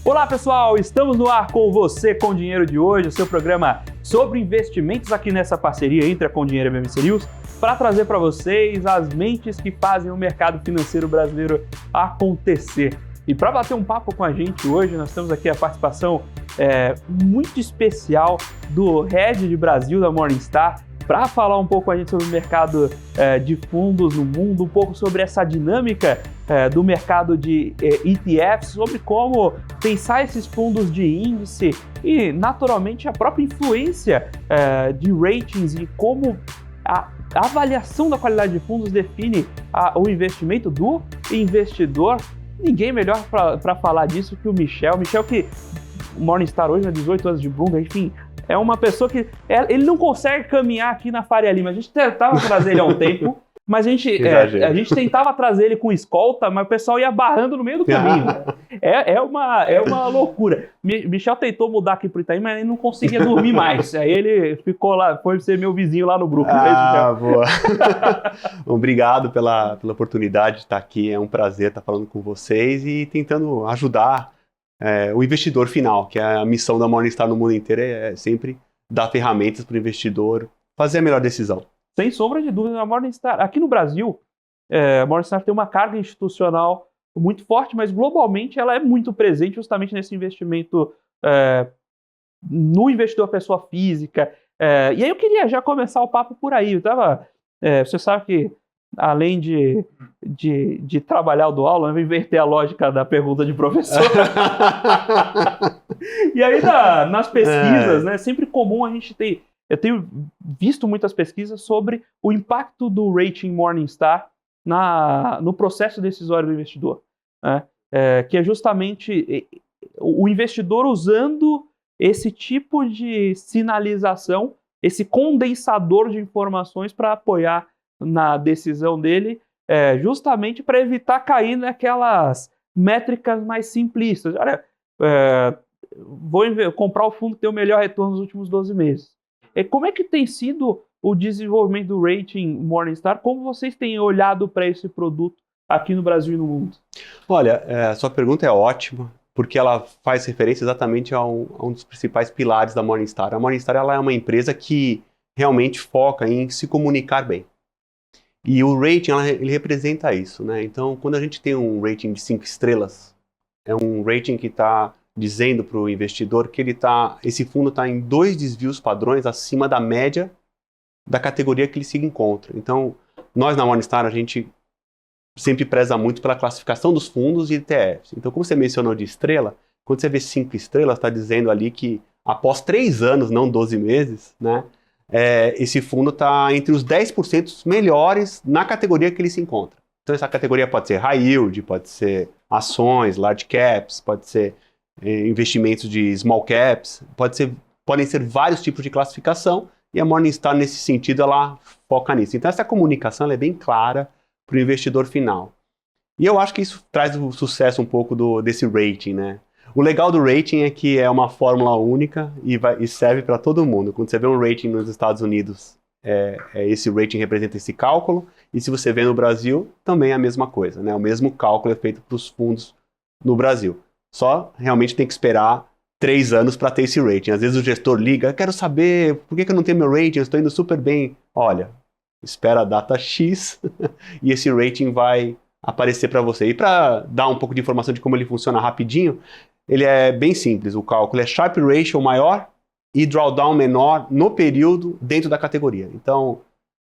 Olá pessoal, estamos no ar com você com o Dinheiro de Hoje, o seu programa sobre investimentos aqui nessa parceria entre a Com Dinheiro e a BMC News, para trazer para vocês as mentes que fazem o mercado financeiro brasileiro acontecer. E para bater um papo com a gente hoje, nós temos aqui a participação muito especial do Head de Brasil da Morningstar, para falar um pouco com a gente sobre o mercado de fundos no mundo, um pouco sobre essa dinâmica do mercado de ETFs, sobre como pensar esses fundos de índice e, naturalmente, a própria influência de ratings e como a avaliação da qualidade de fundos define o investimento do investidor. Ninguém melhor para falar disso que o Michel. Michel que Morningstar hoje, 18 anos de Bloomberg, enfim, é uma pessoa que ele não consegue caminhar aqui na Faria Lima. A gente tentava trazer ele há um tempo, mas a gente tentava trazer ele com escolta, mas o pessoal ia barrando no meio do caminho. É uma loucura. Michel tentou mudar aqui para o Itaim, mas ele não conseguia dormir mais. Aí ele ficou lá, foi ser meu vizinho lá no Brooklyn. Boa. Obrigado pela oportunidade de estar aqui. É um prazer estar falando com vocês e tentando ajudar o investidor final, que é a missão da Morningstar no mundo inteiro, é sempre dar ferramentas para o investidor fazer a melhor decisão. Sem sombra de dúvida, a Morningstar, aqui no Brasil, a Morningstar tem uma carga institucional muito forte, mas globalmente ela é muito presente justamente nesse investimento no investidor pessoa física. E aí eu queria já começar o papo por aí. Você sabe que além de trabalhar o do aula, eu vou inverter a lógica da pergunta de professor. E aí, nas pesquisas, né, é sempre comum a gente ter... Eu tenho visto muitas pesquisas sobre o impacto do rating Morningstar no processo decisório do investidor, né? Que é justamente o investidor usando esse tipo de sinalização, esse condensador de informações para apoiar na decisão dele, justamente para evitar cair naquelas métricas mais simplistas. Olha, vou comprar o fundo que tem o melhor retorno nos últimos 12 meses. Como é que tem sido o desenvolvimento do rating Morningstar? Como vocês têm olhado para esse produto aqui no Brasil e no mundo? Olha, a sua pergunta é ótima, porque ela faz referência exatamente a um dos principais pilares da Morningstar. A Morningstar ela é uma empresa que realmente foca em se comunicar bem. E o rating, ele representa isso, né? Então, quando a gente tem um rating de 5 estrelas, é um rating que está dizendo para o investidor que esse fundo está em 2 desvios padrões acima da média da categoria que ele se encontra. Então, nós na Morningstar, a gente sempre preza muito pela classificação dos fundos e ETFs. Então, como você mencionou de estrela, quando você vê 5 estrelas, está dizendo ali que após 3 anos, não 12 meses, né? Esse fundo está entre os 10% melhores na categoria que ele se encontra. Então essa categoria pode ser high yield, pode ser ações, large caps, pode ser investimentos de small caps, podem ser vários tipos de classificação, e a Morningstar nesse sentido ela foca nisso. Então essa comunicação ela é bem clara para o investidor final. E eu acho que isso traz o sucesso um pouco desse rating, né? O legal do rating é que é uma fórmula única e serve para todo mundo. Quando você vê um rating nos Estados Unidos, esse rating representa esse cálculo, e se você vê no Brasil, também é a mesma coisa, né? O mesmo cálculo é feito para os fundos no Brasil. Só realmente tem que esperar 3 anos para ter esse rating. Às vezes o gestor liga, eu quero saber por que eu não tenho meu rating, eu estou indo super bem. Olha, espera a data X e esse rating vai aparecer para você. E para dar um pouco de informação de como ele funciona rapidinho, ele é bem simples, o cálculo é Sharpe Ratio maior e Drawdown menor no período dentro da categoria. Então,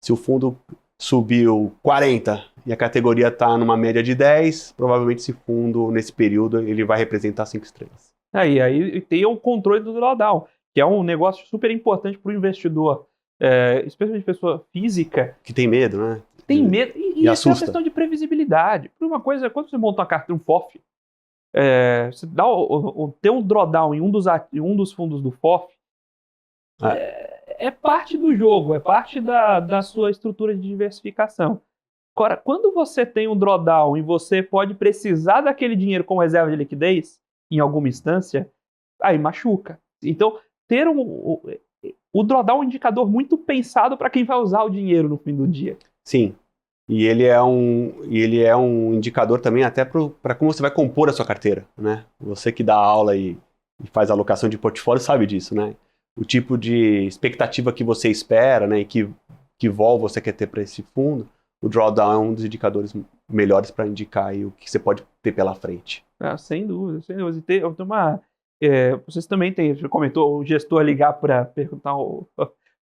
se o fundo subiu 40 e a categoria está numa média de 10, provavelmente esse fundo, nesse período, ele vai representar 5 estrelas. E aí tem o controle do drawdown, que é um negócio super importante para o investidor, especialmente pessoa física. Que tem medo, né? Tem medo, e isso é uma assusta. questão de previsibilidade. Por uma coisa, quando você monta uma carteira, um FOF, você dá ter um drawdown em um dos fundos do FOF, é parte do jogo, é parte da sua estrutura de diversificação. Agora, quando você tem um drawdown e você pode precisar daquele dinheiro como reserva de liquidez, em alguma instância, aí machuca. Então, ter o drawdown é um indicador muito pensado para quem vai usar o dinheiro no fim do dia. Sim. E ele é um indicador também até para como você vai compor a sua carteira, né? Você que dá aula e faz alocação de portfólio sabe disso, né? O tipo de expectativa que você espera, né? E que vol você quer ter para esse fundo, o drawdown é um dos indicadores melhores para indicar aí o que você pode ter pela frente. Sem dúvida, sem dúvida. Vocês também têm, você comentou, o gestor ligar para perguntar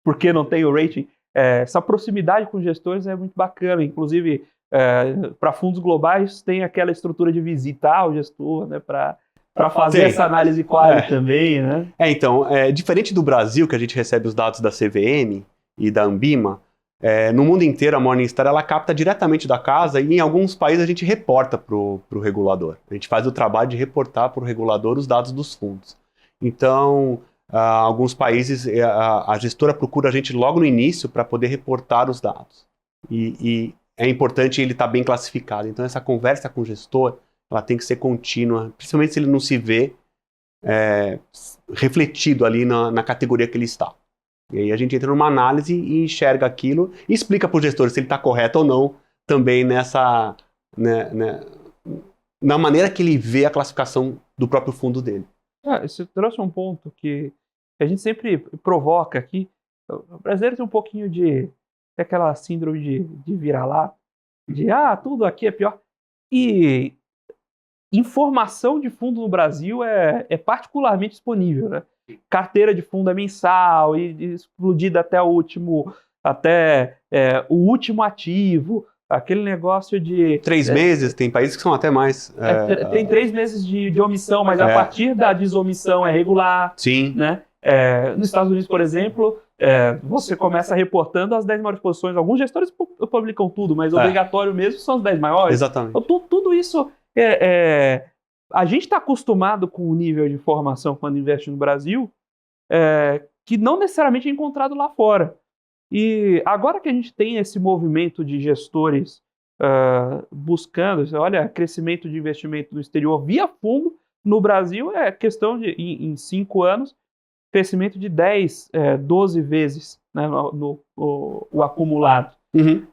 por que não tem o rating. Essa proximidade com os gestores é muito bacana. Inclusive, para fundos globais, tem aquela estrutura de visitar o gestor, né, para fazer essa análise quali também, né? Então, diferente do Brasil, que a gente recebe os dados da CVM e da Ambima, no mundo inteiro a Morningstar ela capta diretamente da casa e em alguns países a gente reporta para o regulador. A gente faz o trabalho de reportar para o regulador os dados dos fundos. Então, alguns países a gestora procura a gente logo no início para poder reportar os dados. E é importante ele estar bem classificado. Então, essa conversa com o gestor ela tem que ser contínua, principalmente se ele não se vê refletido ali na categoria que ele está. E aí a gente entra numa análise e enxerga aquilo e explica para o gestor se ele está correto ou não também nessa, na maneira que ele vê a classificação do próprio fundo dele. Você trouxe um ponto que a gente sempre provoca aqui. O brasileiro tem um pouquinho de aquela síndrome de vira-lata, de tudo aqui é pior. E informação de fundo no Brasil é particularmente disponível, né? Carteira de fundo é mensal e explodida até o último ativo, aquele negócio de 3 meses, tem países que são até mais. Tem 3 meses de omissão, mas a partir da desomissão é regular. Sim. Né? Nos Estados Unidos, por exemplo, você começa reportando as 10 maiores posições. Alguns gestores publicam tudo, mas obrigatório mesmo são as 10 maiores. Exatamente. Então, tudo isso a gente está acostumado com o nível de informação quando investe no Brasil, que não necessariamente é encontrado lá fora. E agora que a gente tem esse movimento de gestores buscando, olha, crescimento de investimento no exterior via fundo, no Brasil é questão de, em 5 anos, crescimento de 10, 12 vezes, né, o acumulado. Uhum.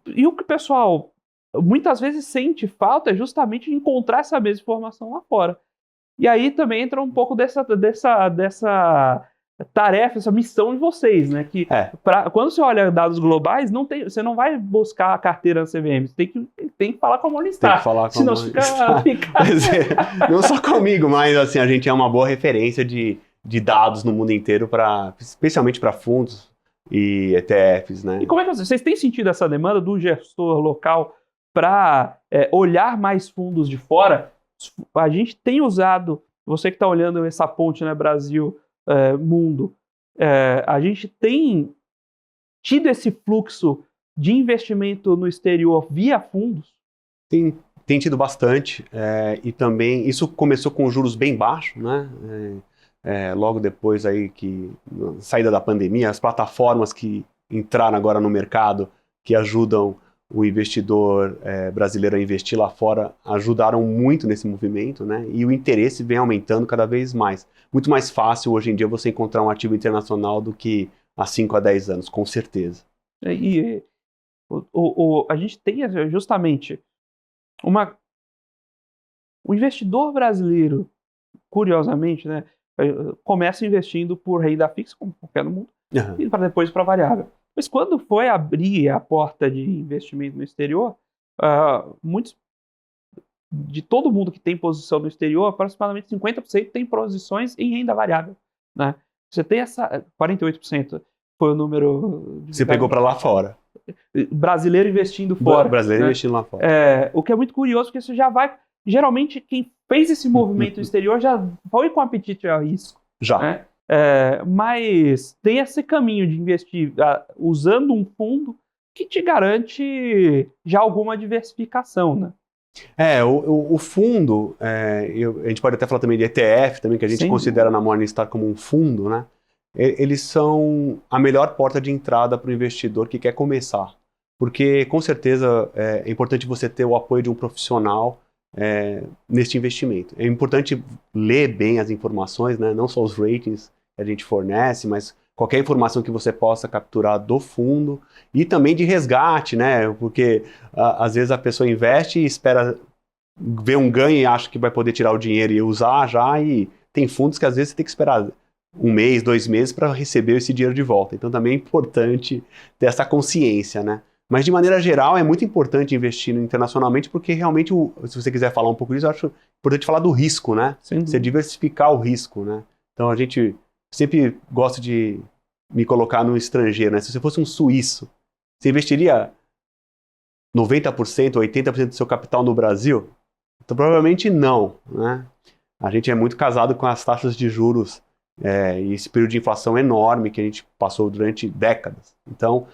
E o que o pessoal muitas vezes sente falta é justamente de encontrar essa mesma informação lá fora. E aí também entra um pouco dessa tarefa, essa missão de vocês, né? Que quando você olha dados globais, você não vai buscar a carteira da CVM, você tem que falar com a Morningstar. Tem que falar com a Morningstar. Não só comigo, mas assim, a gente é uma boa referência de dados no mundo inteiro, especialmente para fundos e ETFs, né? E como é que vocês têm sentido essa demanda do gestor local para olhar mais fundos de fora? A gente tem usado, você que está olhando essa ponte, né, Brasil, mundo, a gente tem tido esse fluxo de investimento no exterior via fundos? Tem tido bastante, e também isso começou com juros bem baixos, né? Logo depois aí saída da pandemia, as plataformas que entraram agora no mercado, que ajudam o investidor brasileiro a investir lá fora, ajudaram muito nesse movimento, né? E o interesse vem aumentando cada vez mais. Muito mais fácil hoje em dia você encontrar um ativo internacional do que há 5 a 10 anos, com certeza. E a gente tem justamente o investidor brasileiro, curiosamente, né, começa investindo por renda fixa, como qualquer no mundo, e para depois para variável. Mas quando foi abrir a porta de investimento no exterior, muitos de todo mundo que tem posição no exterior, aproximadamente 50% tem posições em renda variável, né? Você tem 48% foi o número... Você pegou para lá fora. Brasileiro investindo fora. Brasileiro, né? Investindo lá fora. O que é muito curioso, porque isso já vai... Geralmente, quem fez esse movimento no exterior já foi com apetite a risco. Já. Né? Mas tem esse caminho de investir usando um fundo que te garante já alguma diversificação, né? O fundo, a gente pode até falar também de ETF, também, que a gente considera na Morningstar como um fundo, né? Eles são a melhor porta de entrada para o investidor que quer começar. Porque, com certeza, é importante você ter o apoio de um profissional neste investimento. É importante ler bem as informações, né? Não só os ratings que a gente fornece, mas qualquer informação que você possa capturar do fundo e também de resgate, né? Porque às vezes a pessoa investe e espera ver um ganho e acha que vai poder tirar o dinheiro e usar já, e tem fundos que às vezes você tem que esperar 1 mês, 2 meses para receber esse dinheiro de volta. Então também é importante ter essa consciência, né? Mas de maneira geral é muito importante investir internacionalmente porque realmente, se você quiser falar um pouco disso, eu acho importante falar do risco, né? Você diversificar o risco, né? Então a gente sempre gosta de me colocar no estrangeiro, né? Se você fosse um suíço, você investiria 90%, 80% do seu capital no Brasil? Então provavelmente não, né? A gente é muito casado com as taxas de juros e esse período de inflação enorme que a gente passou durante décadas. Então,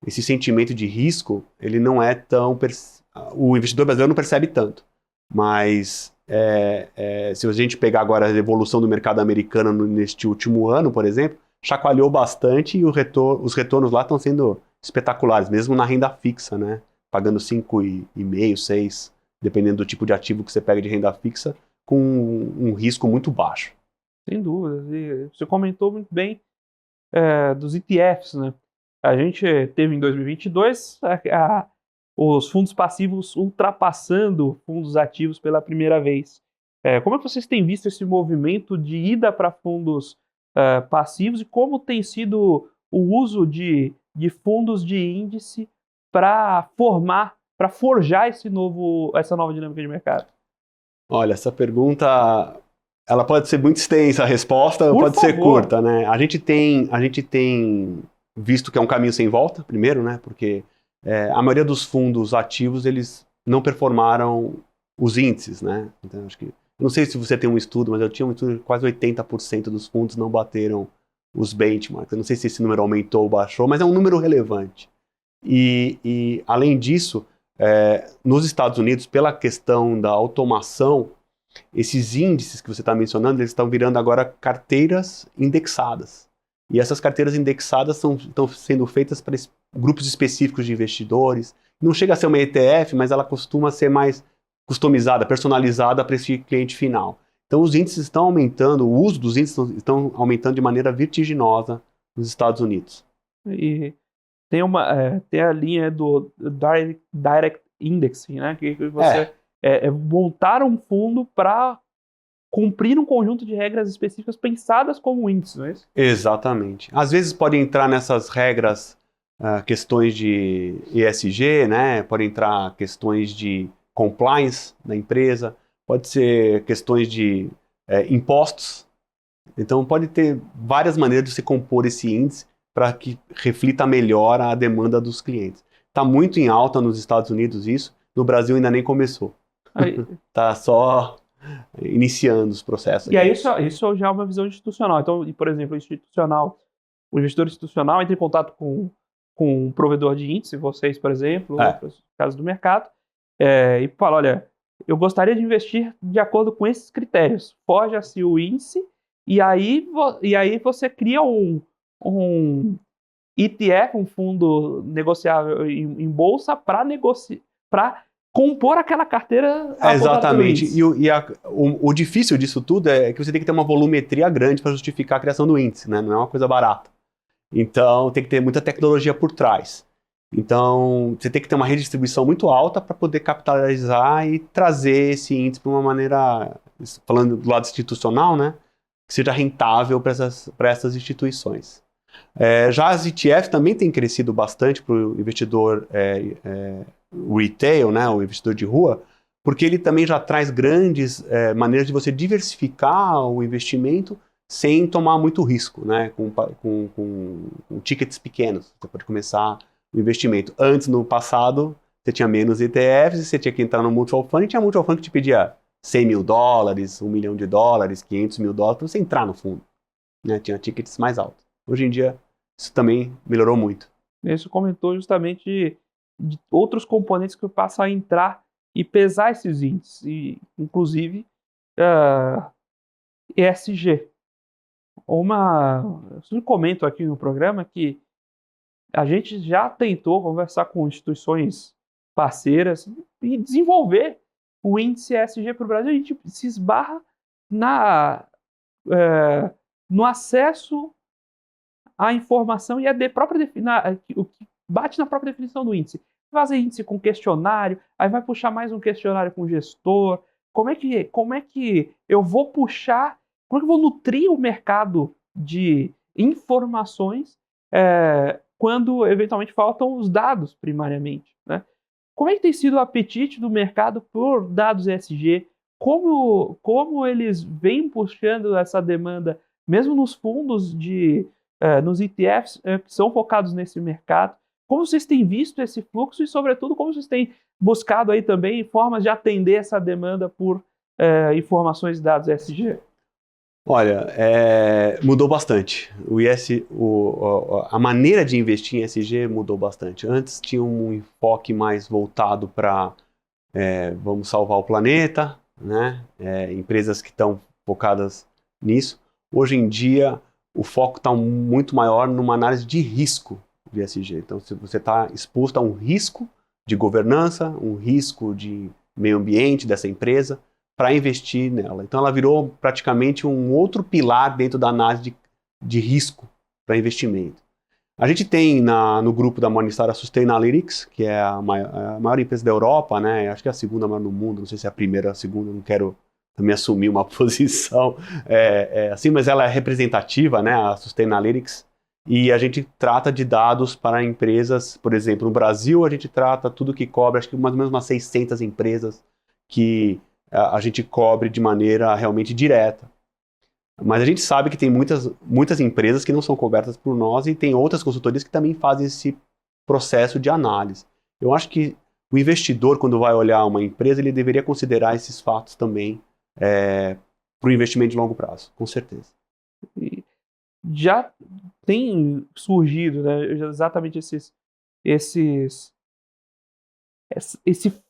esse sentimento de risco, ele não é tão... O investidor brasileiro não percebe tanto. Mas se a gente pegar agora a evolução do mercado americano neste último ano, por exemplo, chacoalhou bastante e os retornos lá estão sendo espetaculares, mesmo na renda fixa, né? Pagando 5,5%, 6%, dependendo do tipo de ativo que você pega de renda fixa, com um risco muito baixo. Sem dúvida. E você comentou muito bem dos ETFs, né? A gente teve em 2022 os fundos passivos ultrapassando fundos ativos pela primeira vez. Como é que vocês têm visto esse movimento de ida para fundos passivos e como tem sido o uso de fundos de índice para forjar essa nova dinâmica de mercado? Olha, essa pergunta, ela pode ser muito extensa a resposta, ou pode ser curta, né? A gente tem visto que é um caminho sem volta, primeiro, né? Porque a maioria dos fundos ativos, eles não performaram os índices, né? Então, acho que... Eu não sei se você tem um estudo, mas eu tinha um estudo de quase 80% dos fundos não bateram os benchmarks. Eu não sei se esse número aumentou ou baixou, mas é um número relevante. E além disso, nos Estados Unidos, pela questão da automação, esses índices que você está mencionando, eles estão virando agora carteiras indexadas. E essas carteiras indexadas estão sendo feitas para grupos específicos de investidores. Não chega a ser uma ETF, mas ela costuma ser mais customizada, personalizada para esse cliente final. Então os índices estão aumentando, o uso dos índices estão aumentando de maneira vertiginosa nos Estados Unidos. E tem a linha do Direct Indexing, né? Que você montar um fundo para cumprir um conjunto de regras específicas pensadas como índice, não é isso? Exatamente. Às vezes pode entrar nessas regras questões de ESG, né? Pode entrar questões de compliance da empresa, pode ser questões de impostos. Então pode ter várias maneiras de se compor esse índice para que reflita melhor a demanda dos clientes. Está muito em alta nos Estados Unidos isso, no Brasil ainda nem começou. Está só iniciando os processos. E aí isso já é uma visão institucional. Então, por exemplo, o investidor institucional entra em contato com um provedor de índice, vocês, por exemplo, outros casos do mercado, e fala, olha, eu gostaria de investir de acordo com esses critérios. Forja-se o índice e aí você cria um ETF, um fundo negociável em bolsa para compor aquela carteira. Exatamente. E o difícil disso tudo é que você tem que ter uma volumetria grande para justificar a criação do índice, né? Não é uma coisa barata. Então tem que ter muita tecnologia por trás. Então você tem que ter uma redistribuição muito alta para poder capitalizar e trazer esse índice para uma maneira, falando do lado institucional, né? Que seja rentável para essas instituições. Já as ETF também têm crescido bastante para o investidor retail, né, o investidor de rua, porque ele também já traz grandes maneiras de você diversificar o investimento sem tomar muito risco, né, com tickets pequenos. Você pode começar o investimento. Antes, no passado, você tinha menos ETFs e você tinha que entrar no mutual fund e tinha mutual fund que te pedia $100 mil, $1 milhão, $500 mil para você entrar no fundo. Né, tinha tickets mais altos. Hoje em dia, isso também melhorou muito. Isso comentou justamente de outros componentes que passam a entrar e pesar esses índices, e, inclusive ESG. Eu sempre comento aqui no programa que a gente já tentou conversar com instituições parceiras e desenvolver o índice ESG para o Brasil. A gente se esbarra no acesso a informação e o que bate na própria definição do índice. Fazer índice com questionário, aí vai puxar mais um questionário com o gestor. Como é que eu vou puxar, como é que eu vou nutrir o mercado de informações quando eventualmente faltam os dados primariamente, né? Como é que tem sido o apetite do mercado por dados ESG? Como eles vêm puxando essa demanda, mesmo nos fundos nos ETFs que são focados nesse mercado? Como vocês têm visto esse fluxo e, sobretudo, como vocês têm buscado aí também formas de atender essa demanda por informações e dados ESG? Olha, mudou bastante. A maneira de investir em ESG mudou bastante. Antes tinha um enfoque mais voltado para vamos salvar o planeta, né? Empresas que estão focadas nisso. Hoje em dia, o foco está muito maior numa análise de risco de ESG. Então, se você está exposto a um risco de governança, um risco de meio ambiente dessa empresa, para investir nela. Então, ela virou praticamente um outro pilar dentro da análise de risco para investimento. A gente tem no grupo da Morningstar a Sustainalytics, que é a maior empresa da Europa, né? Acho que é a segunda maior no mundo, não sei se é a primeira ou a segunda, não quero também assumir uma posição assim, mas ela é representativa, né? A Sustainalytics, e a gente trata de dados para empresas, por exemplo, no Brasil a gente trata tudo que cobre, acho que mais ou menos umas 600 empresas que a gente cobre de maneira realmente direta. Mas a gente sabe que tem muitas empresas que não são cobertas por nós e tem outras consultorias que também fazem esse processo de análise. Eu acho que o investidor, quando vai olhar uma empresa, ele deveria considerar esses fatos também para o investimento de longo prazo, com certeza. E já tem surgido, né, exatamente esse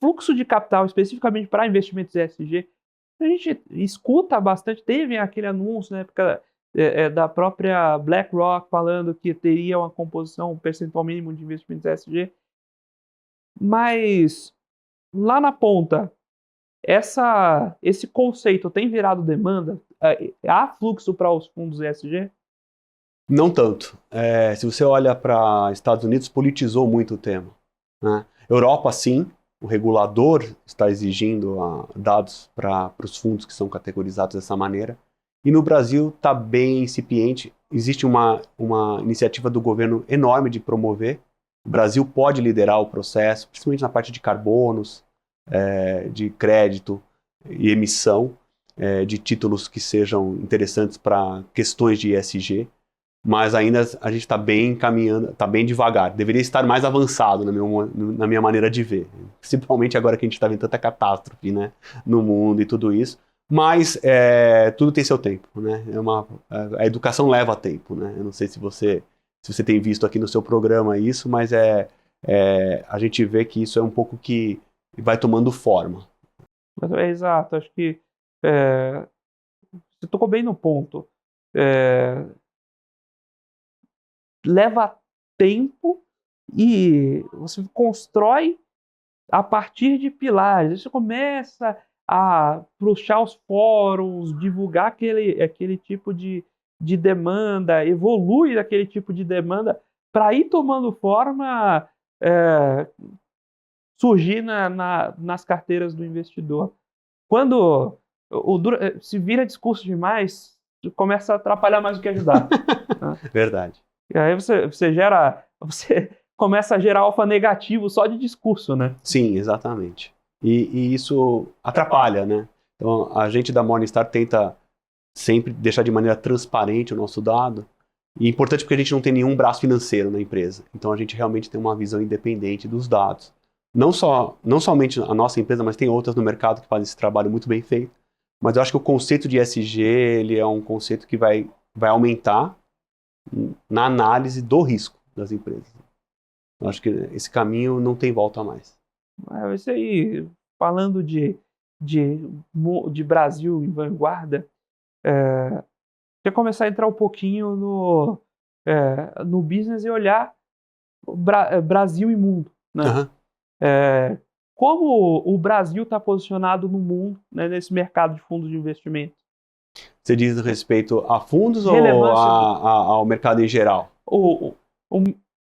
fluxo de capital especificamente para investimentos ESG. A gente escuta bastante, teve aquele anúncio na época da própria BlackRock falando que teria uma composição, um percentual mínimo de investimentos ESG, mas lá na ponta, esse conceito tem virado demanda? Há fluxo para os fundos ESG? Não tanto. Se você olha para Estados Unidos, politizou muito o tema, né? Europa, sim, o regulador está exigindo dados para os fundos que são categorizados dessa maneira. E no Brasil está bem incipiente. Existe uma iniciativa do governo enorme de promover. O Brasil pode liderar o processo, principalmente na parte de carbonos, de crédito e emissão de títulos que sejam interessantes para questões de ESG. Mas ainda a gente está bem caminhando, está bem devagar. Deveria estar mais avançado na minha maneira de ver. Principalmente agora que a gente está vendo tanta catástrofe, né, no mundo e tudo isso. Mas tudo tem seu tempo, né? A educação leva tempo, né? Eu não sei se você tem visto aqui no seu programa isso, mas a gente vê que isso é um pouco que vai tomando forma. Exato, acho que você tocou bem no ponto. Leva tempo e você constrói a partir de pilares. Você começa a puxar os fóruns, divulgar aquele tipo de demanda, evolui aquele tipo de demanda para ir tomando forma, surgir nas carteiras do investidor. Quando se vira discurso demais, começa a atrapalhar mais do que ajudar. Verdade. E aí você começa a gerar alfa negativo só de discurso, né? Sim, exatamente. E isso atrapalha, né? Então, a gente da Morningstar tenta sempre deixar de maneira transparente o nosso dado. E é importante porque a gente não tem nenhum braço financeiro na empresa. Então, a gente realmente tem uma visão independente dos dados. Não somente a nossa empresa, mas tem outras no mercado que fazem esse trabalho muito bem feito. Mas eu acho que o conceito de ESG, ele é um conceito que vai aumentar na análise do risco das empresas. Eu acho que esse caminho não tem volta mais. Isso aí, falando de Brasil em vanguarda, quer começar a entrar um pouquinho no business e olhar Brasil e mundo, né? Uhum. Como o Brasil está posicionado no mundo, né, nesse mercado de fundos de investimento? Você diz respeito a fundos ou Relevância ao mercado em geral?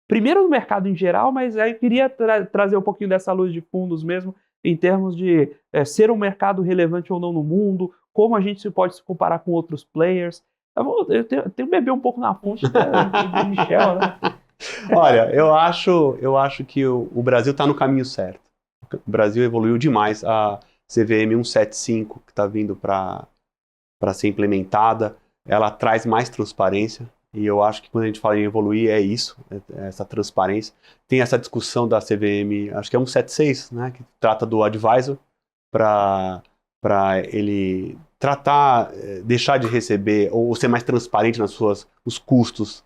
Primeiro no mercado em geral, mas aí eu queria trazer um pouquinho dessa luz de fundos mesmo, em termos de ser um mercado relevante ou não no mundo, como a gente pode se comparar com outros players. Eu tenho que beber um pouco na fonte do Michel, né? Olha, eu acho que o Brasil está no caminho certo. O Brasil evoluiu demais. A CVM 175, que está vindo para ser implementada, ela traz mais transparência. E eu acho que quando a gente fala em evoluir, é isso, essa transparência. Tem essa discussão da CVM, acho que é 176, né, que trata do advisor, para ele tratar, deixar de receber, ou ser mais transparente nos custos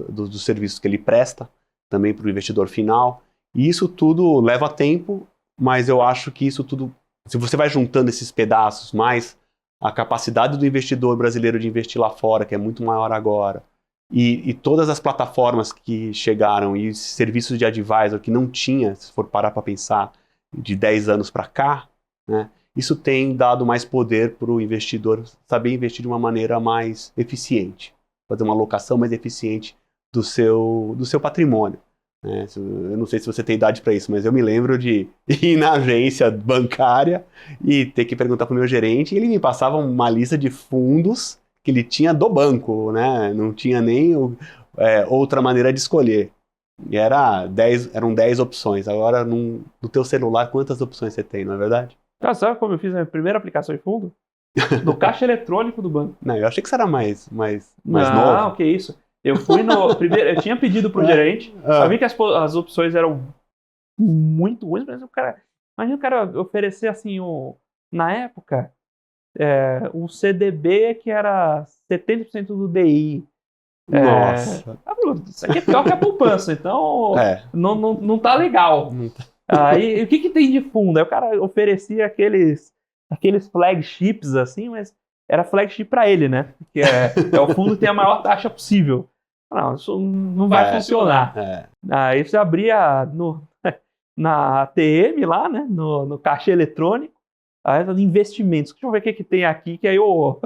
dos serviços que ele presta, também para o investidor final. E isso tudo leva tempo, mas eu acho que isso tudo, se você vai juntando esses pedaços, mais a capacidade do investidor brasileiro de investir lá fora, que é muito maior agora, e todas as plataformas que chegaram e serviços de advisor que não tinha, se for parar para pensar, de 10 anos para cá, né, isso tem dado mais poder para o investidor saber investir de uma maneira mais eficiente, fazer uma alocação mais eficiente do seu patrimônio. Né? Eu não sei se você tem idade para isso, mas eu me lembro de ir na agência bancária e ter que perguntar para o meu gerente, e ele me passava uma lista de fundos que ele tinha do banco, né? Não tinha nem outra maneira de escolher. E eram 10 opções. Agora, no teu celular, quantas opções você tem, não é verdade? Sabe como eu fiz a minha primeira aplicação de fundo? No caixa eletrônico do banco. Não, eu achei que você era mais Não, novo. Não, que isso. Eu fui no primeiro, eu tinha pedido pro gerente, eu vi que as opções eram muito ruins, mas imagina o cara oferecer assim, na época, um CDB que era 70% do DI. Nossa. Isso aqui é pior que a poupança, então não tá legal. Aí, o que tem de fundo? Aí o cara oferecia aqueles flagships assim, mas era flagship para ele, né? Que é o fundo que tem a maior taxa possível. Não, isso não vai funcionar. Aí você abria na ATM lá, né? No caixa eletrônico, aí investimentos. Deixa eu ver o que tem aqui, que aí eu...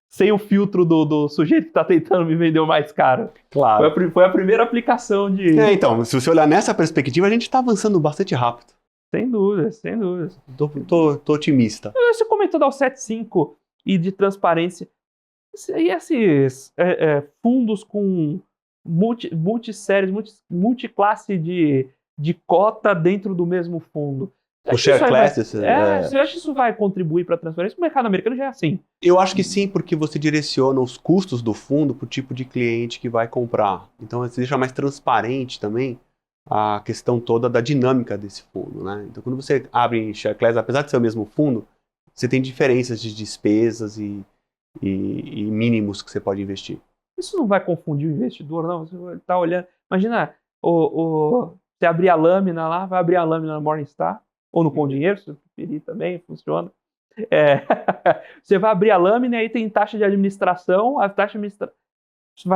sem o filtro do sujeito que está tentando me vender o mais caro. Claro. Foi a primeira aplicação de... Então, se você olhar nessa perspectiva, a gente está avançando bastante rápido. Sem dúvidas, sem dúvidas. Tô otimista. Você comentou da 75 e de transparência. E esses fundos com multisséries, multiclasse de cota dentro do mesmo fundo. O share class? Você acha que isso vai contribuir para a transparência? O mercado americano já é assim. Eu acho que sim, porque você direciona os custos do fundo para o tipo de cliente que vai comprar. Então, você deixa mais transparente também a questão toda da dinâmica desse fundo, né? Então, quando você abre em share class, apesar de ser o mesmo fundo, você tem diferenças de despesas e mínimos que você pode investir. Isso não vai confundir o investidor, não? Você está olhando... Imagina, você abrir a lâmina lá, vai abrir a lâmina na Morningstar, ou no Com Dinheiro, se você preferir também, funciona. Você vai abrir a lâmina e aí tem taxa de administração, vai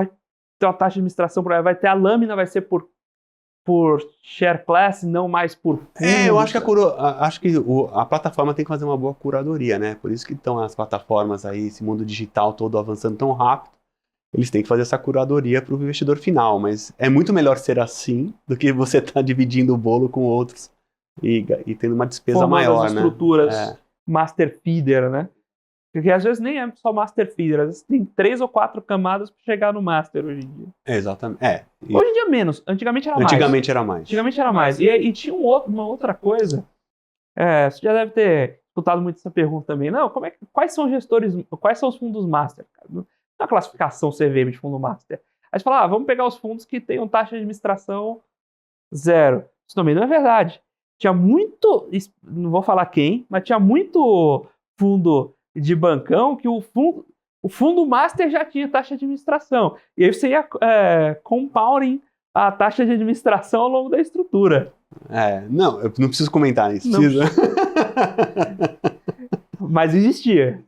ter uma taxa de administração, vai ter a lâmina, vai ser por share class, não mais por fundo. Eu acho que a plataforma tem que fazer uma boa curadoria, né? Por isso que estão as plataformas aí, esse mundo digital todo avançando tão rápido. Eles têm que fazer essa curadoria para o investidor final, mas é muito melhor ser assim do que você estar dividindo o bolo com outros e tendo uma despesa maior, as estruturas master feeder, né? Porque às vezes nem é só master feeder, às vezes tem 3 ou 4 camadas para chegar no master hoje em dia. Exatamente. Hoje em dia menos, antigamente era mais. Antigamente era mais. E tinha uma outra coisa, você já deve ter escutado muito essa pergunta também. Não, quais são os fundos master? Não é uma classificação CVM de fundo master. Aí você fala, vamos pegar os fundos que tenham taxa de administração 0. Isso também não é verdade. Tinha muito, não vou falar quem, mas tinha muito fundo de bancão que o fundo master já tinha taxa de administração. E aí você ia compounding a taxa de administração ao longo da estrutura. Não, eu não preciso comentar isso. Mas existia.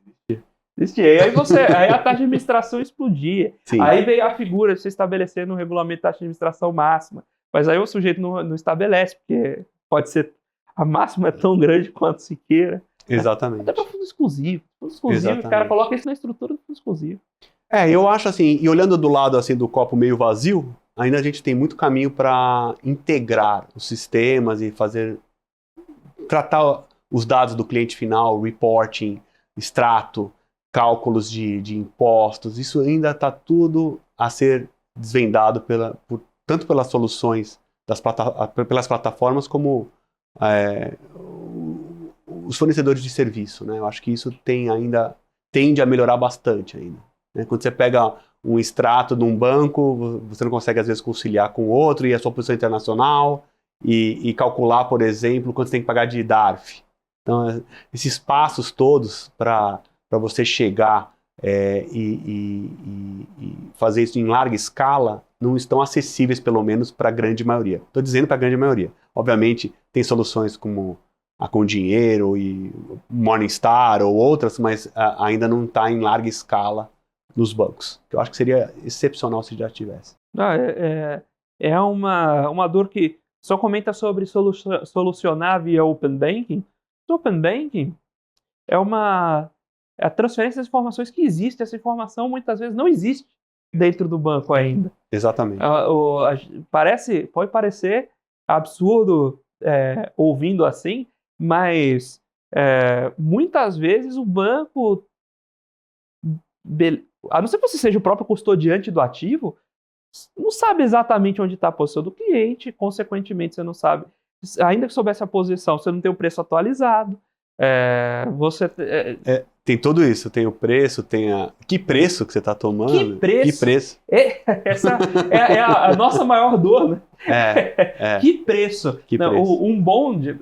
E aí a taxa de administração explodia. Sim. Aí veio a figura de você estabelecer no regulamento de taxa de administração máxima. Mas aí o sujeito não estabelece, porque pode ser, a máxima é tão grande quanto se queira. Exatamente. Até para fundo exclusivo. Fundo exclusivo, o cara coloca isso na estrutura do fundo exclusivo. Eu acho assim, e olhando do lado assim do copo meio vazio, ainda a gente tem muito caminho para integrar os sistemas e tratar os dados do cliente final, reporting, extrato, cálculos de impostos. Isso ainda está tudo a ser desvendado tanto pelas soluções pelas plataformas como os fornecedores de serviço, né? Eu acho que isso tende a melhorar bastante ainda, né? Quando você pega um extrato de um banco, você não consegue às vezes conciliar com o outro e a sua posição internacional e calcular, por exemplo, quanto você tem que pagar de DARF. Então, esses passos todos para você chegar e fazer isso em larga escala não estão acessíveis, pelo menos, para a grande maioria. Estou dizendo para a grande maioria. Obviamente, tem soluções como a Com Dinheiro e Morningstar ou outras, mas ainda não está em larga escala nos bancos. Eu acho que seria excepcional se já tivesse. É uma dor que só comenta sobre solucionar via Open Banking. O Open Banking é a transferência das informações que existe. Essa informação muitas vezes não existe dentro do banco ainda. Exatamente. Pode parecer absurdo ouvindo assim, mas muitas vezes o banco, a não ser que você seja o próprio custodiante do ativo, não sabe exatamente onde está a posição do cliente, consequentemente você não sabe, ainda que soubesse a posição, você não tem o preço atualizado, tem tudo isso, tem o preço, que preço que você está tomando? Que preço? Que preço? Essa é a nossa maior dor, né? Que preço? Que preço? Um bond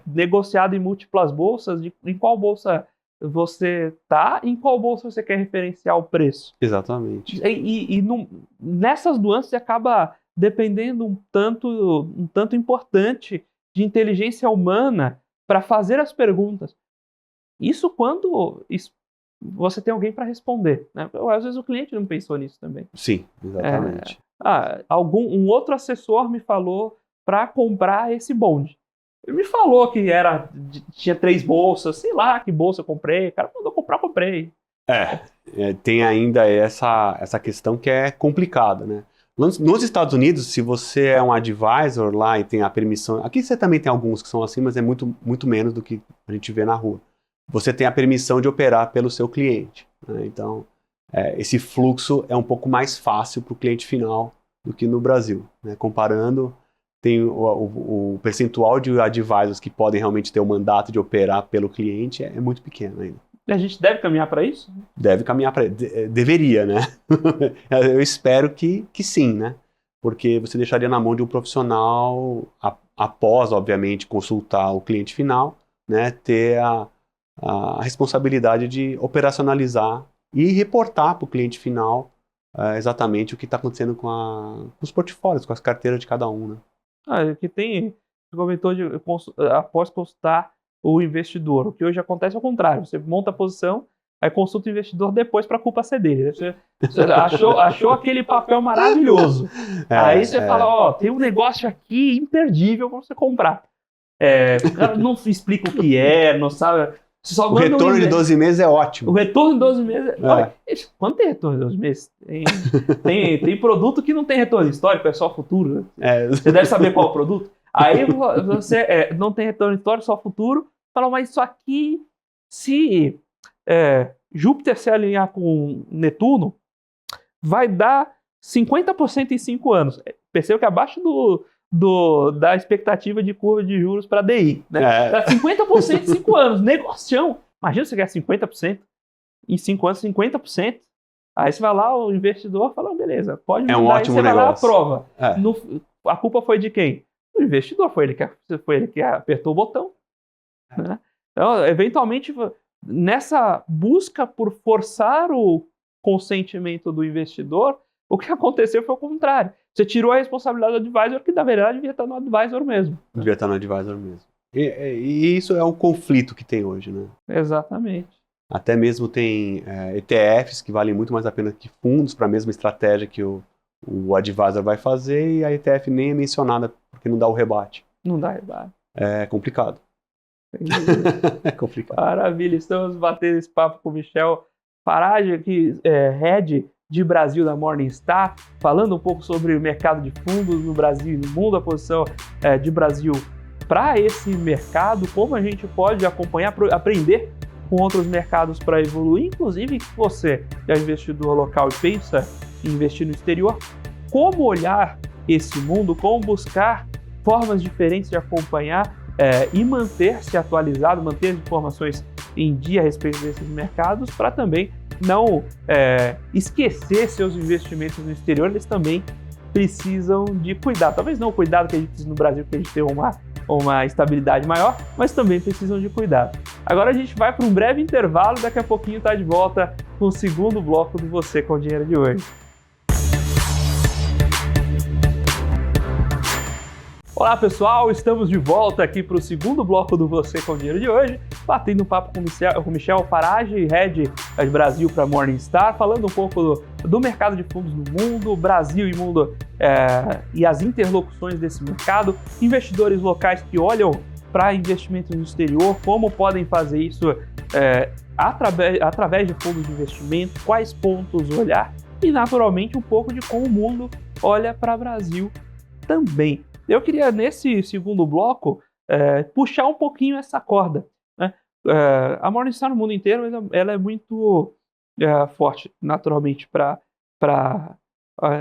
negociado em múltiplas bolsas, em qual bolsa você está, em qual bolsa você quer referenciar o preço. Exatamente. Nessas nuances acaba dependendo um tanto importante de inteligência humana para fazer as perguntas. Isso quando você tem alguém para responder, né? Às vezes o cliente não pensou nisso também. Sim, exatamente. Um outro assessor me falou para comprar esse bonde. Ele me falou que tinha 3 bolsas, sei lá que bolsa eu comprei. O cara mandou comprar, comprei. Tem ainda essa questão que é complicada, né? Nos Estados Unidos, se você é um advisor lá e tem a permissão... Aqui você também tem alguns que são assim, mas é muito, muito menos do que a gente vê na rua. Você tem a permissão de operar pelo seu cliente, né? Então, esse fluxo é um pouco mais fácil para o cliente final do que no Brasil, né? Comparando, tem o percentual de advisors que podem realmente ter o mandato de operar pelo cliente é muito pequeno ainda. E a gente deve caminhar para isso? Deve caminhar para... Deveria, né? Eu espero que sim, né? Porque você deixaria na mão de um profissional, após, obviamente, consultar o cliente final, né? Ter a responsabilidade de operacionalizar e reportar para o cliente final exatamente o que está acontecendo com os portfólios, com as carteiras de cada um, né? Você comentou após consultar o investidor. O que hoje acontece é o contrário. Você monta a posição, aí consulta o investidor depois para a culpa ser dele. Você achou aquele papel maravilhoso. Aí você fala, tem um negócio aqui imperdível para você comprar. O cara não explica o que não sabe... O retorno de 12 meses é ótimo. O retorno de 12 meses... Olha, quando tem retorno de 12 meses? Tem produto que não tem retorno histórico, é só futuro. Né? Você deve saber qual é o produto. Aí você não tem retorno histórico, só futuro. Fala, mas isso aqui, se Júpiter se alinhar com Netuno, vai dar 50% em 5 anos. Perceba que abaixo da expectativa de curva de juros para DI. Né? Dá 50% em 5 anos. Negocião. Imagina você quer 50%. Em 5 anos, 50%. Aí você vai lá, o investidor fala, beleza, pode mandar. É um ótimo negócio. Vai lá, aprova. A culpa foi de quem? O investidor. Foi ele que apertou o botão. Né? Então, eventualmente, nessa busca por forçar o consentimento do investidor, o que aconteceu foi o contrário. Você tirou a responsabilidade do advisor, que na verdade devia estar no advisor mesmo. Devia estar no advisor mesmo. E isso é um conflito que tem hoje, né? Exatamente. Até mesmo tem ETFs que valem muito mais a pena que fundos para a mesma estratégia que o advisor vai fazer, e a ETF nem é mencionada porque não dá o rebate. Não dá rebate. É complicado. É complicado. Maravilha, estamos batendo esse papo com o Michel Farage, aqui, Head de Brasil da Morningstar, falando um pouco sobre o mercado de fundos no Brasil e no mundo, a posição de Brasil para esse mercado, como a gente pode acompanhar, aprender com outros mercados para evoluir, inclusive você que é investidor local e pensa em investir no exterior, como olhar esse mundo, como buscar formas diferentes de acompanhar e manter-se atualizado, manter as informações em dia a respeito desses mercados, para também não esquecer seus investimentos no exterior. Eles também precisam de cuidado. Talvez não o cuidado que a gente precisa no Brasil, que a gente tem uma estabilidade maior, mas também precisam de cuidado. Agora a gente vai para um breve intervalo, daqui a pouquinho está de volta com o segundo bloco do Você com Dinheiro de hoje. Olá pessoal, estamos de volta aqui para o segundo bloco do Você com Dinheiro de hoje, batendo um papo com o Michel Farage, Head de Brasil para Morningstar, falando um pouco do mercado de fundos no mundo, Brasil e mundo e as interlocuções desse mercado, investidores locais que olham para investimentos no exterior, como podem fazer isso através de fundos de investimento, quais pontos olhar e naturalmente um pouco de como o mundo olha para o Brasil também. Eu queria, nesse segundo bloco, puxar um pouquinho essa corda, né? A Morningstar no mundo inteiro ela é muito forte, naturalmente, para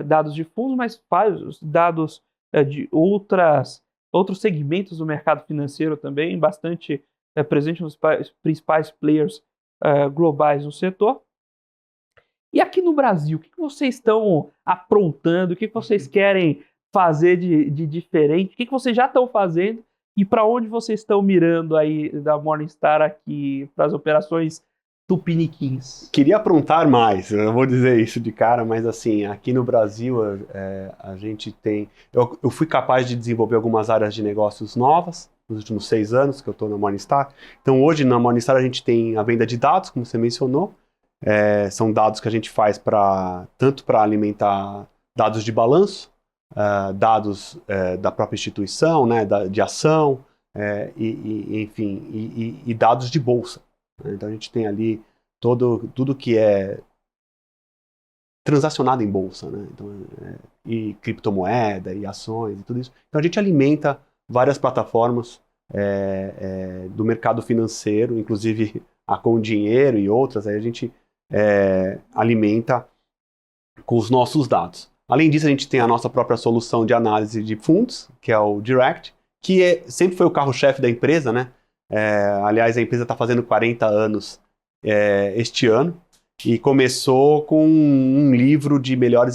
dados de fundos, mas faz dados de outros segmentos do mercado financeiro também, bastante presente nos principais players globais no setor. E aqui no Brasil, o que vocês estão aprontando, o que vocês querem fazer de diferente, o que vocês já estão fazendo e para onde vocês estão mirando aí da Morningstar aqui para as operações tupiniquins? Queria aprontar mais, eu vou dizer isso de cara, mas assim, aqui no Brasil a gente tem... Eu fui capaz de desenvolver algumas áreas de negócios novas nos últimos 6 anos que eu estou na Morningstar. Então hoje na Morningstar a gente tem a venda de dados, como você mencionou. São dados que a gente faz tanto para alimentar dados de balanço, dados da própria instituição, né, de ação, enfim, e dados de bolsa. Né? Então a gente tem ali tudo que é transacionado em bolsa, né? Então, e criptomoeda, e ações, e tudo isso. Então a gente alimenta várias plataformas do mercado financeiro, inclusive a Com Dinheiro e outras, aí a gente alimenta com os nossos dados. Além disso, a gente tem a nossa própria solução de análise de fundos, que é o Direct, que sempre foi o carro-chefe da empresa, né? Aliás, a empresa está fazendo 40 anos este ano e começou com um livro de melhores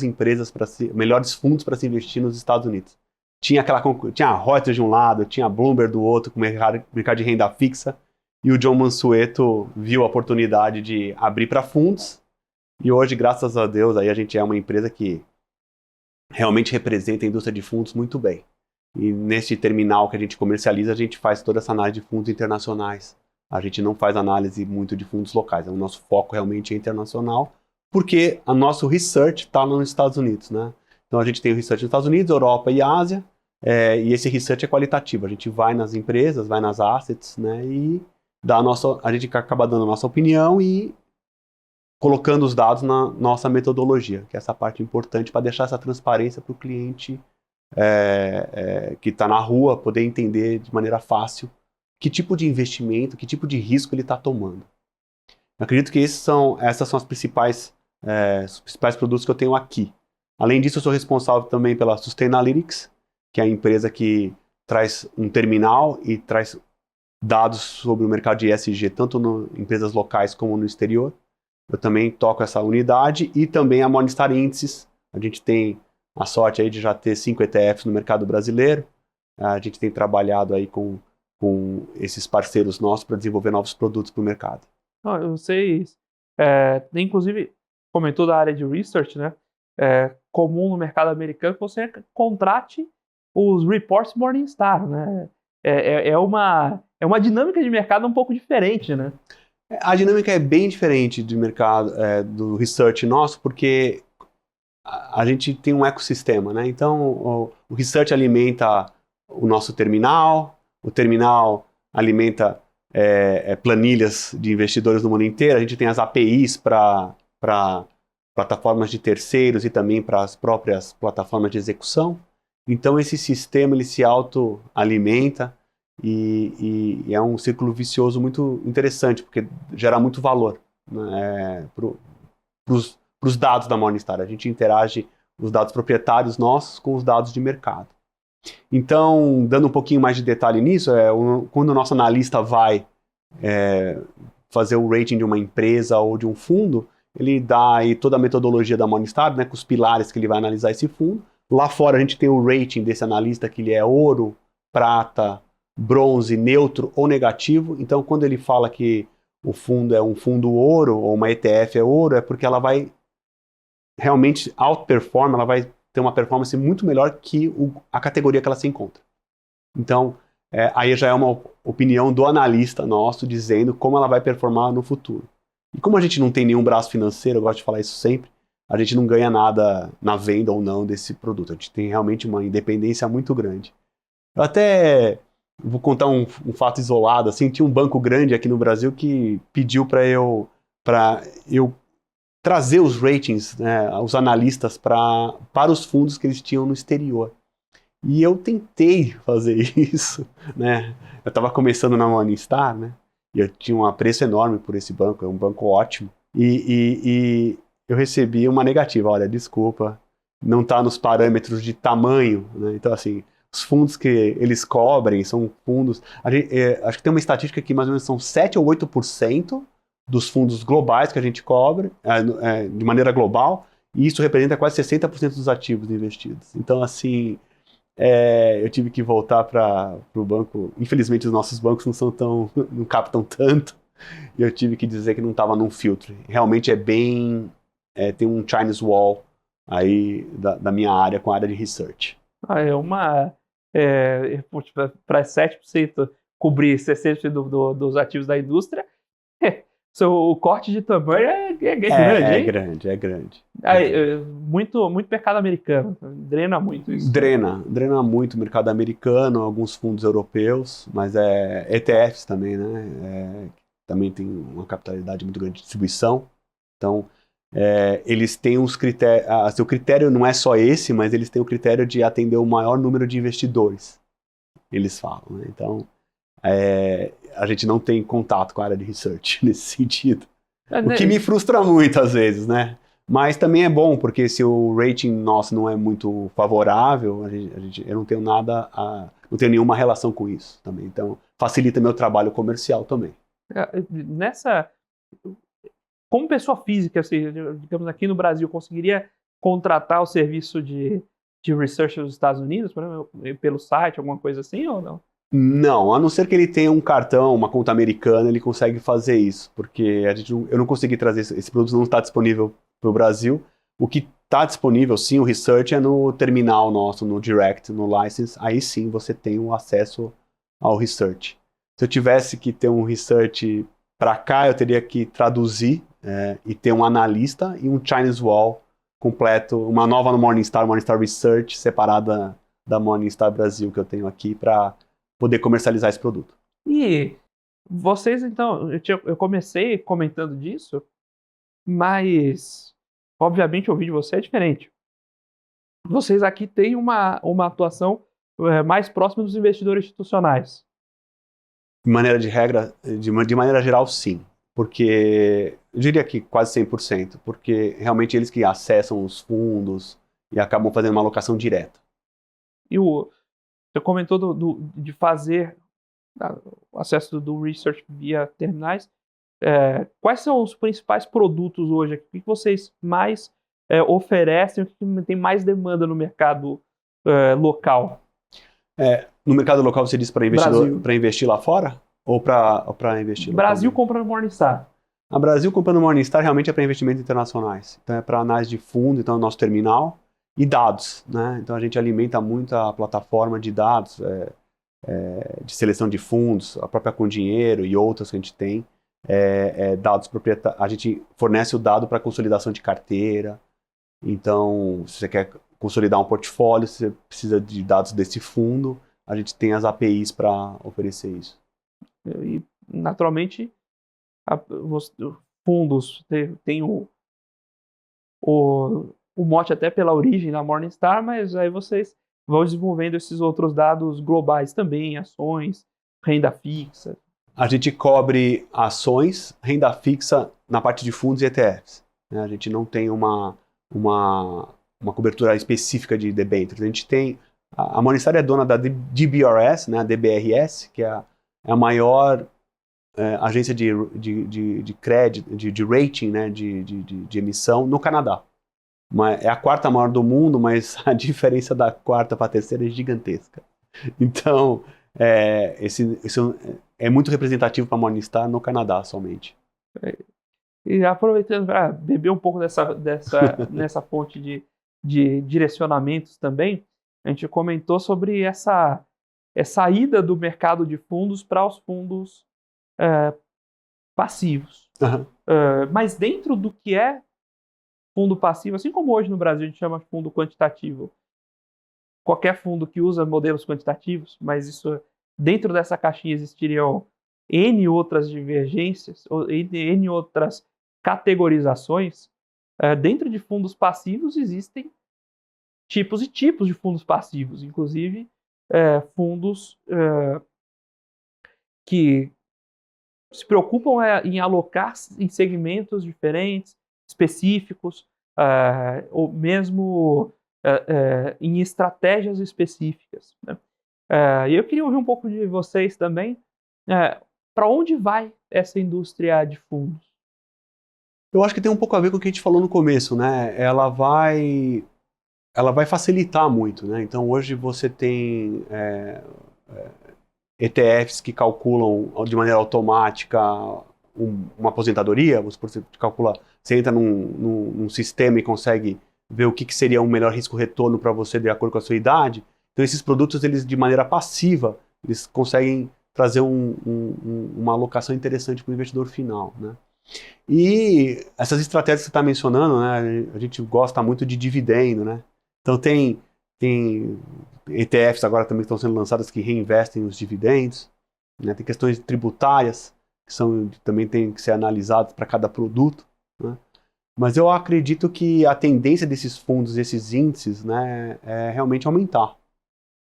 fundos para se investir nos Estados Unidos. Tinha a Reuters de um lado, tinha a Bloomberg do outro, com o mercado de renda fixa, e o John Mansueto viu a oportunidade de abrir para fundos, e hoje, graças a Deus, aí a gente é uma empresa que realmente representa a indústria de fundos muito bem. E neste terminal que a gente comercializa, a gente faz toda essa análise de fundos internacionais. A gente não faz análise muito de fundos locais. O nosso foco realmente é internacional, porque o nosso research está nos Estados Unidos, né? Então a gente tem o research nos Estados Unidos, Europa e Ásia, e esse research é qualitativo. A gente vai nas empresas, vai nas assets, né? E a gente acaba dando a nossa opinião e colocando os dados na nossa metodologia, que é essa parte importante para deixar essa transparência para o cliente que está na rua poder entender de maneira fácil que tipo de investimento, que tipo de risco ele está tomando. Eu acredito que essas são os principais produtos que eu tenho aqui. Além disso, eu sou responsável também pela Sustainalytics, que é a empresa que traz um terminal e traz dados sobre o mercado de ESG, tanto em empresas locais como no exterior. Eu também toco essa unidade e também a Morningstar Índices. A gente tem a sorte aí de já ter 5 ETFs no mercado brasileiro. A gente tem trabalhado aí com esses parceiros nossos para desenvolver novos produtos para o mercado. Vocês, inclusive, comentou da área de research, né? Comum no mercado americano que você contrate os reports Morningstar, né? É uma dinâmica de mercado um pouco diferente, né? A dinâmica é bem diferente do mercado, do research nosso, porque a gente tem um ecossistema, né? Então, o research alimenta o nosso terminal, o terminal alimenta planilhas de investidores no mundo inteiro, a gente tem as APIs para plataformas de terceiros e também para as próprias plataformas de execução. Então esse sistema ele se autoalimenta e é um círculo vicioso muito interessante, porque gera muito valor, né, para os dados da Morningstar. A gente interage os dados proprietários nossos com os dados de mercado. Então, dando um pouquinho mais de detalhe nisso, quando o nosso analista vai fazer o rating de uma empresa ou de um fundo, ele dá aí toda a metodologia da Morningstar, né, com os pilares que ele vai analisar esse fundo. Lá fora a gente tem o rating desse analista, que ele é ouro, prata, bronze, neutro ou negativo. Então, quando ele fala que o fundo é um fundo ouro ou uma ETF é ouro, é porque ela vai realmente outperform, ela vai ter uma performance muito melhor que a categoria que ela se encontra. Então, aí já é uma opinião do analista nosso dizendo como ela vai performar no futuro. E como a gente não tem nenhum braço financeiro, eu gosto de falar isso sempre, a gente não ganha nada na venda ou não desse produto. A gente tem realmente uma independência muito grande. Eu até vou contar um fato isolado, assim, tinha um banco grande aqui no Brasil que pediu para eu trazer os ratings, né, os analistas para os fundos que eles tinham no exterior. E eu tentei fazer isso, né? Eu estava começando na Morningstar, né? E eu tinha um apreço enorme por esse banco, é um banco ótimo. E eu recebi uma negativa, olha, desculpa, não está nos parâmetros de tamanho, né? Então, assim, os fundos que eles cobrem são fundos... acho que tem uma estatística que mais ou menos são 7 ou 8% dos fundos globais que a gente cobre, de maneira global, e isso representa quase 60% dos ativos investidos. Então, assim, eu tive que voltar para o banco. Infelizmente, os nossos bancos não captam tanto, e eu tive que dizer que não estava num filtro. Realmente tem um Chinese Wall aí da minha área com a área de research. Para 7% cobrir 60% dos ativos da indústria, o corte de tamanho é grande, hein? É grande. Muito mercado americano, drena muito isso. Drena muito o mercado americano, alguns fundos europeus, mas ETFs também, né? Também tem uma capitalidade muito grande de distribuição. Então, eles têm os critérios. Seu critério não é só esse, mas eles têm o critério de atender o maior número de investidores. Eles falam, né? Então, a gente não tem contato com a área de research nesse sentido. O que me frustra muito às vezes, né? Mas também é bom, porque se o rating nosso não é muito favorável, eu não tenho não tenho nenhuma relação com isso também. Então, facilita meu trabalho comercial também. Como pessoa física, assim, digamos aqui no Brasil, conseguiria contratar o serviço de research dos Estados Unidos, por exemplo, pelo site, alguma coisa assim, ou não? Não, a não ser que ele tenha um cartão, uma conta americana, ele consegue fazer isso, porque eu não consegui trazer esse produto, não está disponível para o Brasil. O que está disponível, sim, o research é no terminal nosso, no Direct, no License, aí sim você tem o acesso ao research. Se eu tivesse que ter um research para cá, eu teria que traduzir e ter um analista e um Chinese Wall completo, uma nova no Morningstar Research, separada da Morningstar Brasil que eu tenho aqui para poder comercializar esse produto. E vocês, então, eu comecei comentando disso, mas, obviamente, o vídeo de você é diferente. Vocês aqui têm uma atuação mais próxima dos investidores institucionais. De maneira geral, sim. Porque, eu diria que quase 100%, porque realmente eles que acessam os fundos e acabam fazendo uma alocação direta. E você comentou de fazer o acesso do research via terminais. Quais são os principais produtos hoje? O que vocês mais oferecem? O que tem mais demanda no mercado local? No mercado local você diz para investir lá fora? Ou para investir lá Brasil comprando Morningstar. A Brasil comprando Morningstar realmente é para investimentos internacionais. Então é para análise de fundo, então é o nosso terminal. E dados, né? Então a gente alimenta muito a plataforma de dados, de seleção de fundos, a própria Com Dinheiro e outras que a gente tem, dados proprietários. A gente fornece o dado para consolidação de carteira. Então, se você quer consolidar um portfólio, se você precisa de dados desse fundo, a gente tem as APIs para oferecer isso. E naturalmente, os fundos tem o mote até pela origem da Morningstar, mas aí vocês vão desenvolvendo esses outros dados globais também, ações, renda fixa. A gente cobre ações, renda fixa na parte de fundos e ETFs. Né? A gente não tem uma cobertura específica de debêntures. A gente tem... A Morningstar é dona da DBRS, né, a DBRS, que é a maior agência de crédito, de rating, né, de emissão no Canadá. É a quarta maior do mundo, mas a diferença da quarta para a terceira é gigantesca. Então, esse é muito representativo para a Morningstar no Canadá somente. E aproveitando para beber um pouco nessa fonte de direcionamentos também, a gente comentou sobre essa ida do mercado de fundos para os fundos passivos. Uhum. Mas dentro do que é fundo passivo, assim como hoje no Brasil a gente chama de fundo quantitativo, qualquer fundo que usa modelos quantitativos, mas isso dentro dessa caixinha existiriam N outras divergências, ou N outras categorizações. Dentro de fundos passivos existem tipos e tipos de fundos passivos, inclusive fundos que se preocupam em alocar em segmentos diferentes, específicos, ou mesmo em estratégias específicas. Né? E eu queria ouvir um pouco de vocês também. Para onde vai essa indústria de fundos? Eu acho que tem um pouco a ver com o que a gente falou no começo, né? Ela vai facilitar muito, né? Então hoje você tem ETFs que calculam de maneira automática uma aposentadoria. Você entra num sistema e consegue ver o que seria um melhor risco-retorno para você de acordo com a sua idade. Então esses produtos, eles de maneira passiva, eles conseguem trazer uma alocação interessante para o investidor final, né? E essas estratégias que você está mencionando, né, a gente gosta muito de dividendo, né? Então tem ETFs agora também que estão sendo lançadas que reinvestem os dividendos, né? Tem questões tributárias que também têm que ser analisadas para cada produto, né? Mas eu acredito que a tendência desses fundos, desses índices, né, é realmente aumentar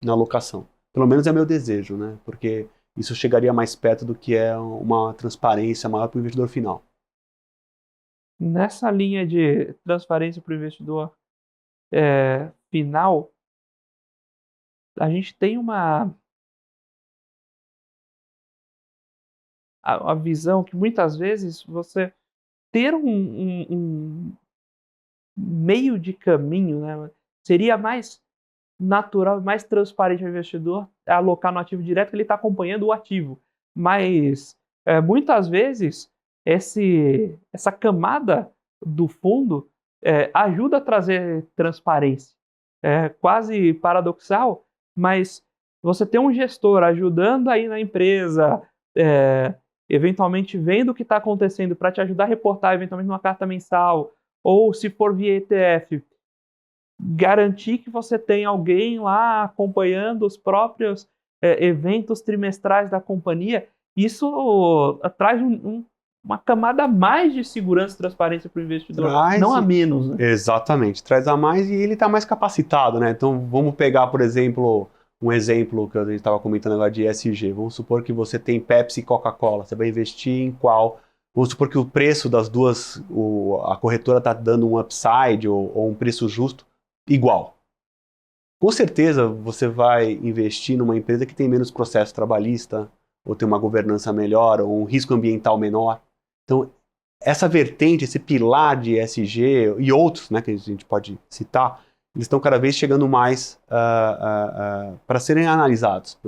na alocação. Pelo menos é meu desejo, né? Porque isso chegaria mais perto do que é uma transparência maior para o investidor final. Nessa linha de transparência para o investidor final, a gente tem a visão que muitas vezes você ter um meio de caminho, né, seria mais natural, mais transparente ao investidor alocar no ativo direto, que ele está acompanhando o ativo. Mas muitas vezes essa camada do fundo ajuda a trazer transparência. É quase paradoxal, mas você tem um gestor ajudando aí na empresa, eventualmente vendo o que está acontecendo para te ajudar a reportar eventualmente numa carta mensal, ou se for via ETF, garantir que você tem alguém lá acompanhando os próprios eventos trimestrais da companhia. Isso traz uma camada a mais de segurança e transparência para o investidor, não a menos. Né? Exatamente, traz a mais e ele está mais capacitado, né? Então vamos pegar, por exemplo, um exemplo que a gente estava comentando agora de ESG. Vamos supor que você tem Pepsi e Coca-Cola, você vai investir em qual? Vamos supor que o preço das duas, a corretora está dando um upside ou um preço justo igual. Com certeza você vai investir numa empresa que tem menos processo trabalhista, ou tem uma governança melhor, ou um risco ambiental menor. Então, essa vertente, esse pilar de ESG e outros, né, que a gente pode citar, eles estão cada vez chegando mais para serem analisados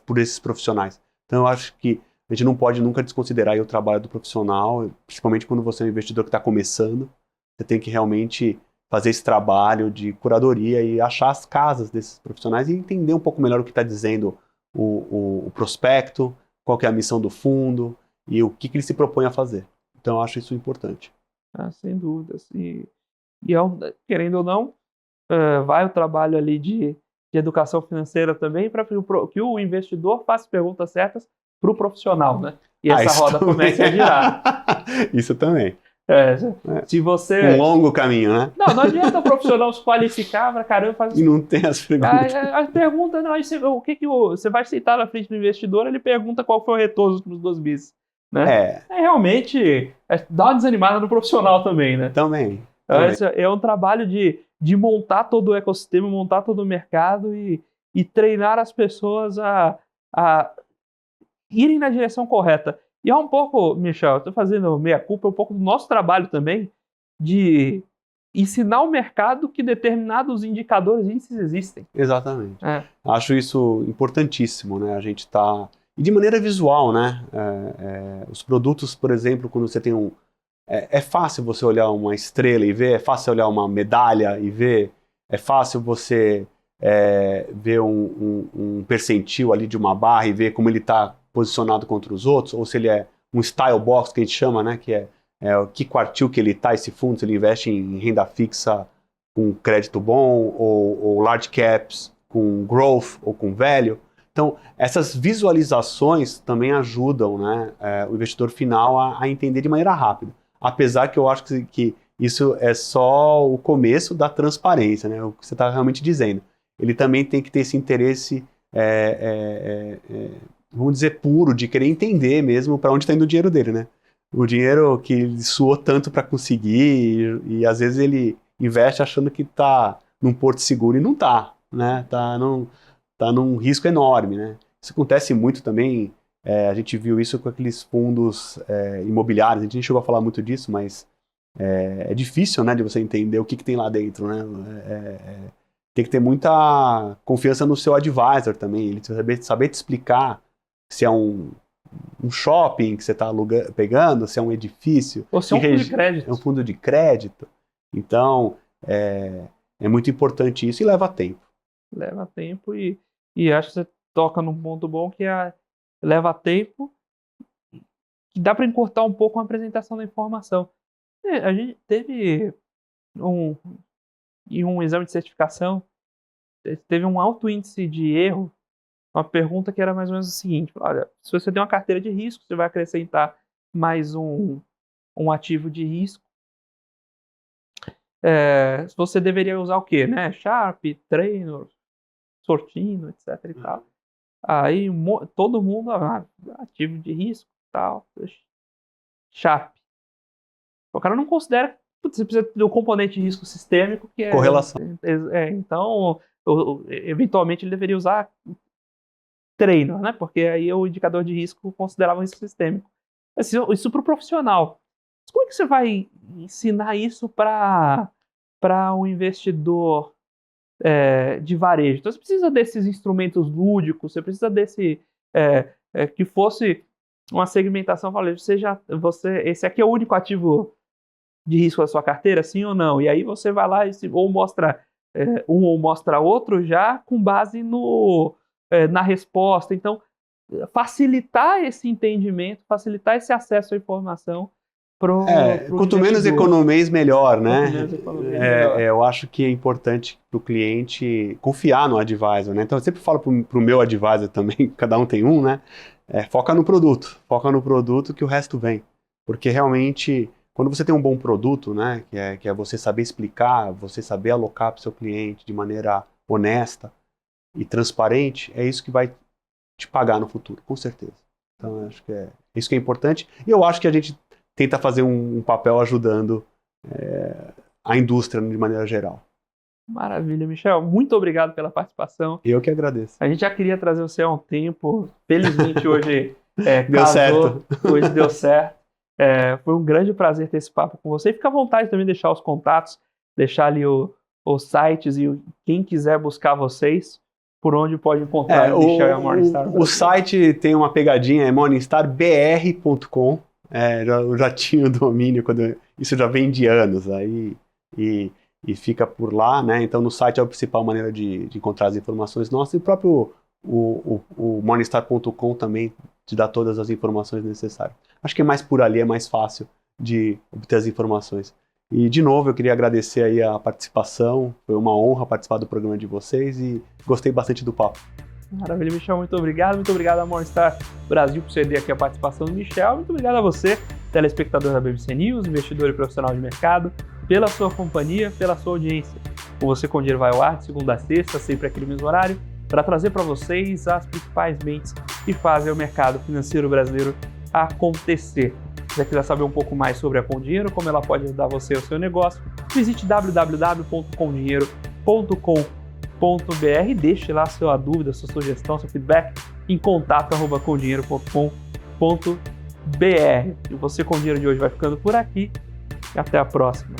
por esses profissionais. Então, eu acho que a gente não pode nunca desconsiderar o trabalho do profissional, principalmente quando você é um investidor que está começando. Você tem que realmente fazer esse trabalho de curadoria e achar as casas desses profissionais e entender um pouco melhor o que está dizendo o prospecto, qual que é a missão do fundo e o que ele se propõe a fazer. Então, eu acho isso importante. Sem dúvidas. E querendo ou não, vai o trabalho ali de educação financeira também para que o investidor faça perguntas certas para o profissional, né? E essa isso roda também. começa a girar. Isso também. Se você... Um longo caminho, né? Não adianta o profissional se qualificar pra caramba. Fazer... E não tem as perguntas. A pergunta, não, o que você vai sentar na frente do investidor, ele pergunta qual foi o retorno dos últimos 2 meses. Né? Realmente, dá uma desanimada no profissional também, né? Também. É um trabalho de montar todo o ecossistema, montar todo o mercado e treinar as pessoas a irem na direção correta. E é um pouco, Michel, eu estou fazendo meia-culpa, é um pouco do nosso trabalho também de ensinar o mercado que determinados indicadores índices existem. Exatamente. Acho isso importantíssimo, né? A gente está... E de maneira visual, né? Os produtos, por exemplo, quando você tem é fácil você olhar uma estrela e ver, é fácil olhar uma medalha e ver, é fácil você ver um percentil ali de uma barra e ver como ele está posicionado contra os outros, ou se ele é um style box, que a gente chama, né, que é que quartil que ele está, esse fundo, se ele investe em renda fixa com crédito bom, ou large caps com growth ou com value. Então, essas visualizações também ajudam, né, o investidor final a entender de maneira rápida. Apesar que eu acho que isso é só o começo da transparência, né, o que você está realmente dizendo. Ele também tem que ter esse interesse vamos dizer, puro, de querer entender mesmo para onde está indo o dinheiro dele, né? O dinheiro que ele suou tanto para conseguir e às vezes ele investe achando que está num porto seguro e não está, né? Tá num risco enorme, né? Isso acontece muito também, a gente viu isso com aqueles fundos imobiliários, a gente nem chegou a falar muito disso, mas é difícil, né, de você entender o que tem lá dentro, né? Tem que ter muita confiança no seu advisor também, ele saber te explicar se é um shopping que você está pegando, se é um edifício. Ou se é um fundo de crédito. É um fundo de crédito. Então, é muito importante isso e leva tempo. Leva tempo e acho que você toca num ponto bom que leva tempo e dá para encurtar um pouco a apresentação da informação. A gente teve em um exame de certificação, teve um alto índice de erro. Uma pergunta que era mais ou menos o seguinte: olha, se você tem uma carteira de risco, você vai acrescentar mais um ativo de risco. Você deveria usar o quê? Né? Sharpe, Trainor, Sortino, etc. e tal. Aí todo mundo, ativo de risco, tal, Sharpe. O cara não considera que você precisa do componente de risco sistêmico, que é... Correlação. Então, eventualmente ele deveria usar Trainor, né? Porque aí o indicador de risco considerava um risco sistêmico. Isso para o profissional. Mas como é que você vai ensinar isso para um investidor de varejo? Então você precisa desses instrumentos lúdicos, você precisa que fosse uma segmentação. Falei, esse aqui é o único ativo de risco da sua carteira, sim ou não? E aí você vai lá ou mostra um ou mostra outro já com base na resposta. Então, facilitar esse entendimento, facilitar esse acesso à informação pro quanto menos economês, melhor, né? Melhor. Eu acho que é importante para o cliente confiar no advisor, né? Então, eu sempre falo para o meu advisor também, cada um tem um, né? Foca no produto que o resto vem. Porque realmente, quando você tem um bom produto, né? Que é você saber explicar, você saber alocar para o seu cliente de maneira honesta e transparente, é isso que vai te pagar no futuro, com certeza. Então, acho que é isso que é importante. E eu acho que a gente tenta fazer um papel ajudando a indústria de maneira geral. Maravilha, Michel. Muito obrigado pela participação. Eu que agradeço. A gente já queria trazer você há um tempo. Felizmente, hoje deu certo. Hoje deu certo. Foi um grande prazer ter esse papo com você. E fica à vontade também de deixar os contatos, deixar ali os sites e quem quiser buscar vocês, por onde pode encontrar o Michel e a Morningstar. O site tem uma pegadinha, é morningstarbr.com. Eu já tinha o domínio, isso já vem de anos aí, e fica por lá, né? Então no site é a principal maneira de encontrar as informações nossas, e o próprio o morningstar.com também te dá todas as informações necessárias. Acho que é mais por ali, é mais fácil de obter as informações. E, de novo, eu queria agradecer aí a participação. Foi uma honra participar do programa de vocês e gostei bastante do papo. Maravilha, Michel, muito obrigado. Muito obrigado a Morningstar Brasil por ceder aqui a participação do Michel. Muito obrigado a você, telespectador da BBC News, investidor e profissional de mercado, pela sua companhia, pela sua audiência. O Você com Dinheiro vai ao ar de segunda a sexta, sempre aqui no mesmo horário, para trazer para vocês as principais mentes que fazem o mercado financeiro brasileiro acontecer. Se você quiser saber um pouco mais sobre a Com Dinheiro, como ela pode ajudar você e o seu negócio, visite www.comdinheiro.com.br e deixe lá sua dúvida, sua sugestão, seu feedback em contato@comdinheiro.com.br. E o Você com Dinheiro de hoje vai ficando por aqui e até a próxima.